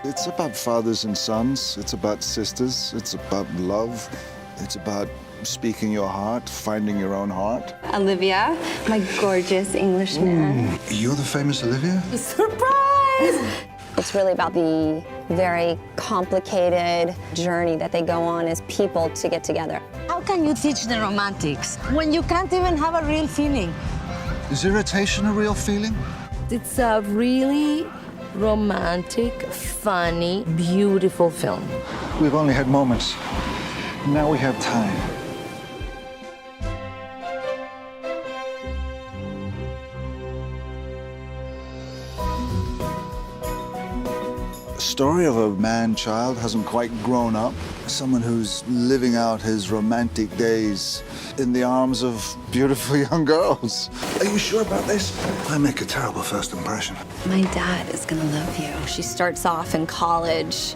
It's about fathers and sons. It's about sisters. It's about love. It's about speaking your heart, finding your own heart. Olivia, my gorgeous English man. You're the famous Olivia? Surprise! It's really about the very complicated journey that they go on as people to get together. How can you teach the romantics when you can't even have a real feeling? Is irritation a real feeling? It's a really romantic, funny, beautiful film. We've only had moments. Now we have time. The story of a man-child hasn't quite grown up. Someone who's living out his romantic days in the arms of beautiful young girls. Are you sure about this? I make a terrible first impression. My dad is gonna love you. She starts off in college,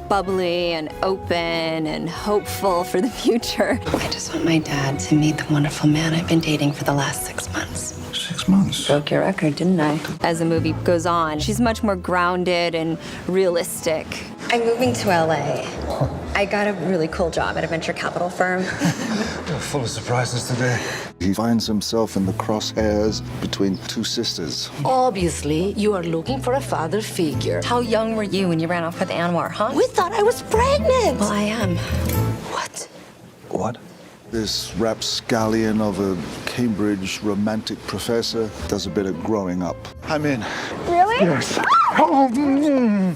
bubbly and open and hopeful for the future. I just want my dad to meet the wonderful man I've been dating for the last 6 months. 6 months? Broke your record, didn't I? As the movie goes on, she's much more grounded and realistic. I'm moving to LA. I got a really cool job at a venture capital firm. You're full of surprises today. He finds himself in the crosshairs between two sisters. Obviously, you are looking for a father figure. How young were you when you ran off with Anwar, huh? We thought I was pregnant. Well, I am. What? What? This rapscallion of a Cambridge romantic professor does a bit of growing up. I'm in. Really? Yes. Oh, mm.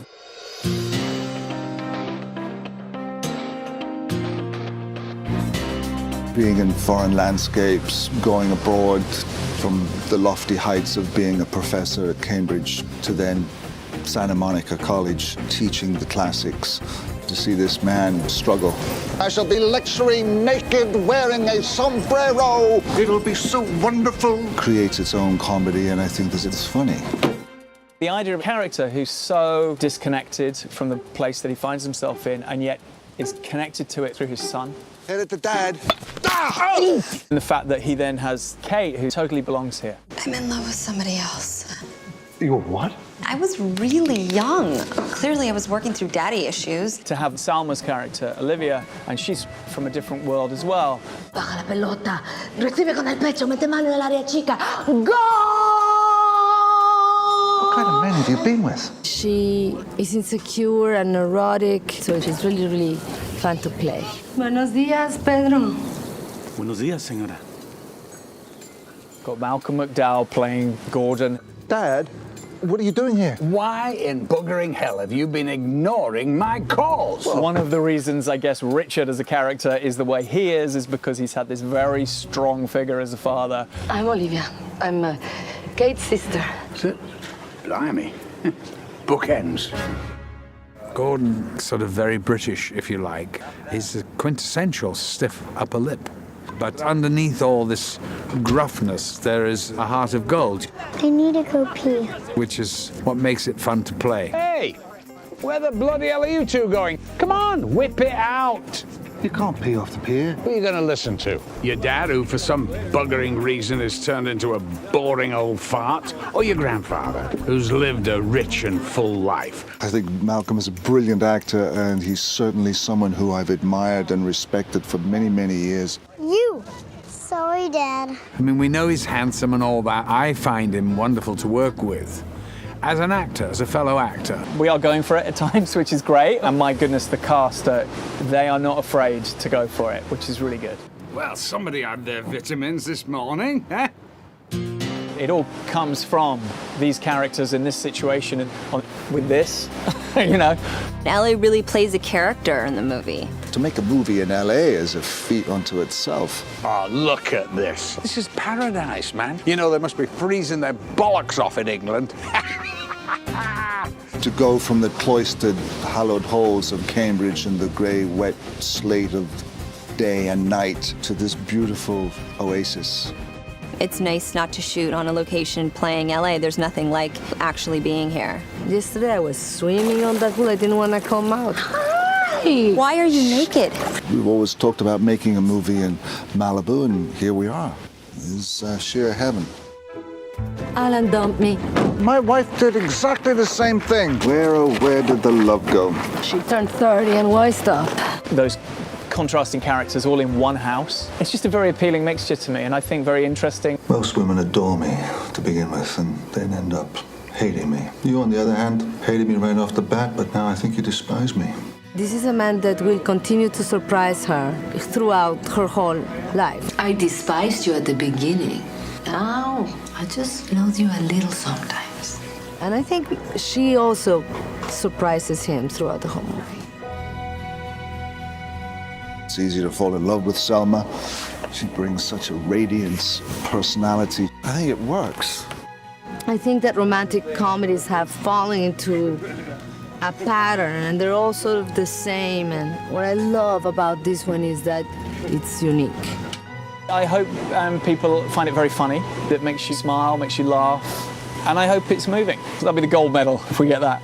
Being in foreign landscapes, going abroad from the lofty heights of being a professor at Cambridge to then Santa Monica College teaching the classics, to see this man struggle. I shall be lecturing naked, wearing a sombrero. It'll be so wonderful. Creates its own comedy, and I think that it's funny. The idea of a character who's so disconnected from the place that he finds himself in, and yet is connected to it through his son. Head it to Dad. And the fact that he then has Kate, who totally belongs here. I'm in love with somebody else. You're what? I was really young. Clearly, I was working through daddy issues. To have Salma's character, Olivia, and she's from a different world as well. Baja la pelota. Recibe con el pecho. Mete mano en el área chica. Go! What kind of men have you been with? She is insecure and neurotic, so she's really, really fun to play. Buenos días, Pedro. Buenos días, señora. Got Malcolm McDowell playing Gordon. Dad, what are you doing here? Why in buggering hell have you been ignoring my calls? One of the reasons, I guess, Richard as a character is the way he is because he's had this very strong figure as a father. I'm Olivia. I'm Kate's sister. Blimey. Bookends. Gordon, sort of very British, if you like. He's a quintessential stiff upper lip. But underneath all this gruffness, there is a heart of gold. I need to go pee. Which is what makes it fun to play. Hey, where the bloody hell are you two going? Come on, whip it out. You can't pee off the pier. Who are you going to listen to? Your dad, who for some buggering reason has turned into a boring old fart? Or your grandfather, who's lived a rich and full life? I think Malcolm is a brilliant actor, and he's certainly someone who I've admired and respected for many, many years. You. Sorry, Dad. I mean, we know he's handsome and all that. I find him wonderful to work with. As an actor, as a fellow actor. We are going for it at times, which is great. And my goodness, the cast, they are not afraid to go for it, which is really good. Well, somebody had their vitamins this morning, eh? It all comes from these characters in this situation and with this, you know. LA really plays a character in the movie. To make a movie in LA is a feat unto itself. Oh, look at this. This is paradise, man. You know, they must be freezing their bollocks off in England. To go from the cloistered, hallowed halls of Cambridge and the grey, wet slate of day and night to this beautiful oasis. It's nice not to shoot on a location playing LA. There's nothing like actually being here. Yesterday I was swimming on that pool. I didn't want to come out. Hi! Why are you naked? We've always talked about making a movie in Malibu, and here we are. It's sheer heaven. Alan dumped me. My wife did exactly the same thing. Where, oh, where did the love go? She turned 30 and why stop? Those contrasting characters all in one house. It's just a very appealing mixture to me, and I think very interesting. Most women adore me to begin with and then end up hating me. You, on the other hand, hated me right off the bat, but now I think you despise me. This is a man that will continue to surprise her throughout her whole life. I despised you at the beginning. Now, I just love you a little sometimes. And I think she also surprises him throughout the whole movie. It's easy to fall in love with Selma. She brings such a radiance, personality. I think it works. I think that romantic comedies have fallen into a pattern and they're all sort of the same. And what I love about this one is that it's unique. I hope people find it very funny, that makes you smile, makes you laugh, and I hope it's moving. That'll be the gold medal if we get that.